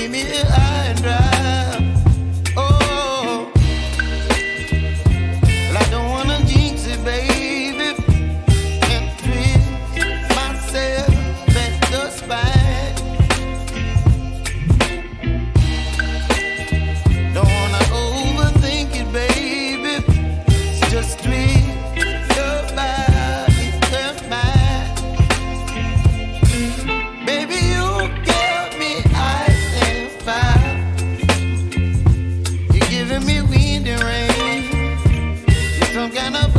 leave me high and dry. Oh, well, I don't wanna jinx it, baby, and twist myself at the spine. Don't wanna overthink it, baby. It's just twist your body and mine. Baby, you give me ice and fire. You're giving me wind and rain. You're some kind of